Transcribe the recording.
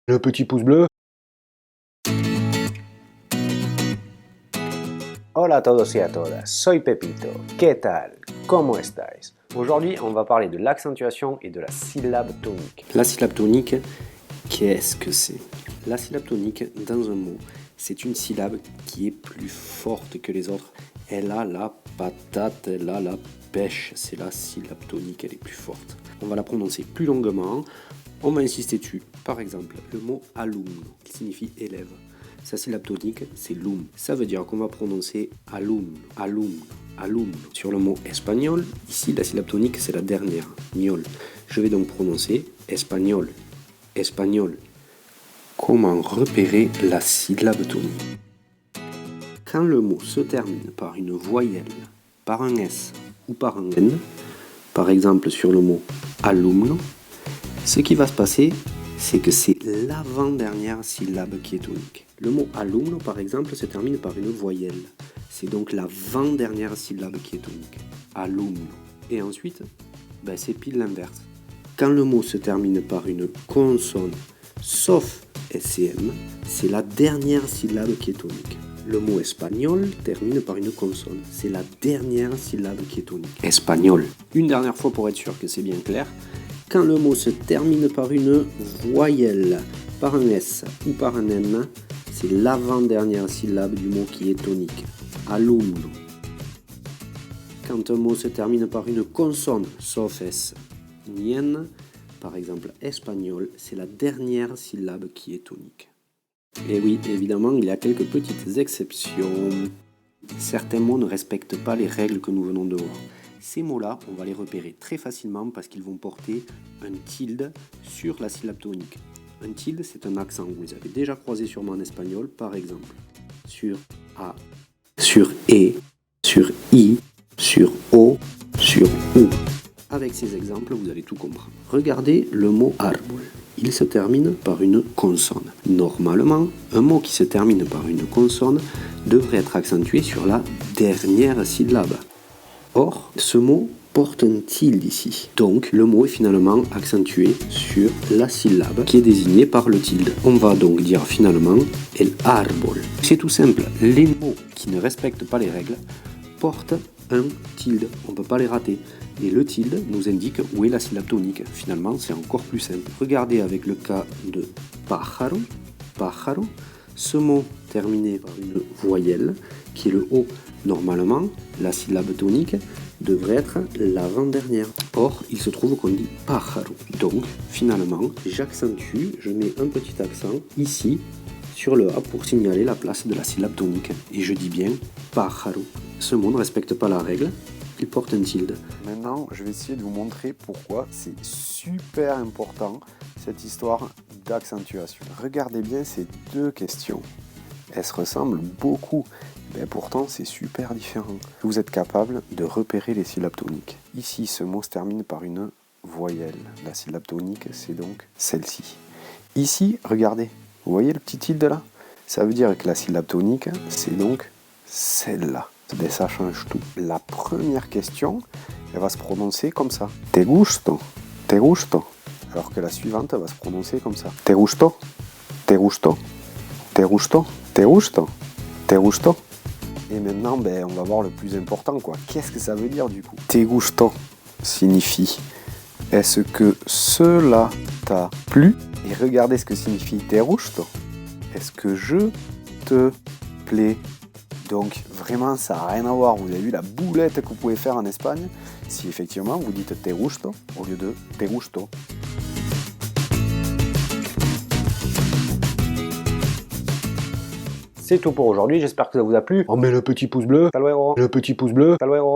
Le petit pouce bleu. Hola a todos y a todas, soy Pepito. ¿Qué tal? ¿Cómo estáis? Aujourd'hui, on va parler de l'accentuation et de la syllabe tonique. La syllabe tonique, qu'est-ce que c'est? La syllabe tonique, dans un mot, c'est une syllabe qui est plus forte que les autres. Elle a la patate, elle a la pêche. C'est la syllabe tonique, elle est plus forte. On va la prononcer plus longuement. On va insister dessus. Par exemple, le mot alumno, qui signifie élève. Sa syllabe tonique, c'est lum. Ça veut dire qu'on va prononcer alumno, alumno, alumno. Sur le mot espagnol, ici, la syllabe tonique, c'est la dernière, ñol. Je vais donc prononcer espagnol, espagnol. Comment repérer la syllabe tonique? Quand le mot se termine par une voyelle, par un S ou par un N, par exemple sur le mot alumno, ce qui va se passer, c'est que c'est l'avant-dernière syllabe qui est tonique. Le mot alumno, par exemple, se termine par une voyelle. C'est donc l'avant-dernière syllabe qui est tonique. Alumno. Et ensuite, c'est pile l'inverse. Quand le mot se termine par une consonne, sauf SCM, c'est la dernière syllabe qui est tonique. Le mot espagnol termine par une consonne. C'est la dernière syllabe qui est tonique. Espagnol. Une dernière fois pour être sûr que c'est bien clair. Quand le mot se termine par une voyelle, par un S ou par un N, c'est l'avant-dernière syllabe du mot qui est tonique. Alumno. Quand un mot se termine par une consonne, sauf S ni N, par exemple espagnol, c'est la dernière syllabe qui est tonique. Et oui, évidemment, il y a quelques petites exceptions. Certains mots ne respectent pas les règles que nous venons de voir. Ces mots-là, on va les repérer très facilement parce qu'ils vont porter un tilde sur la syllabe tonique. Un tilde, c'est un accent. Vous les avez déjà croisés sûrement en espagnol, par exemple. Sur A, sur E, sur I, sur O, sur U. Avec ces exemples, vous allez tout comprendre. Regardez le mot árbol. Il se termine par une consonne. Normalement, un mot qui se termine par une consonne devrait être accentué sur la dernière syllabe. Or, ce mot porte un tilde ici. Donc, le mot est finalement accentué sur la syllabe qui est désignée par le tilde. On va donc dire finalement el árbol. C'est tout simple. Les mots qui ne respectent pas les règles portent un tilde. On ne peut pas les rater. Et le tilde nous indique où est la syllabe tonique. Finalement, c'est encore plus simple. Regardez avec le cas de pájaro. Pájaro. Ce mot terminé par une voyelle, qui est le O. Normalement, la syllabe tonique devrait être l'avant-dernière. Or, il se trouve qu'on dit pájaro. Donc, finalement, j'accentue, je mets un petit accent ici, sur le A pour signaler la place de la syllabe tonique. Et je dis bien pájaro. Ce mot ne respecte pas la règle, il porte un tilde. Maintenant, je vais essayer de vous montrer pourquoi c'est super important cette histoire d'accentuation. Regardez bien ces deux questions. Elles se ressemblent beaucoup, mais pourtant c'est super différent. Vous êtes capable de repérer les syllabes toniques. Ici, ce mot se termine par une voyelle. La syllabe tonique, c'est donc celle-ci. Ici, regardez, vous voyez le petit tilde là? Ça veut dire que la syllabe tonique, c'est donc celle-là. Ça change tout. La première question, elle va se prononcer comme ça. Te gusto, te gusto. Alors que la suivante, elle va se prononcer comme ça. Te gusto, te gusto, te gusto, te gusto, te gusto. Et maintenant, on va voir le plus important, quoi. Qu'est-ce que ça veut dire du coup? Te gusto signifie est-ce que cela t'a plu? Et regardez ce que signifie te gusto. Est-ce que je te plais? Donc vraiment, ça n'a rien à voir. Vous avez vu la boulette que vous pouvez faire en Espagne si effectivement vous dites te gusto au lieu de te gusto. C'est tout pour aujourd'hui, j'espère que ça vous a plu. Oh mais le petit pouce bleu, hasta luego. Le petit pouce bleu, hasta luego.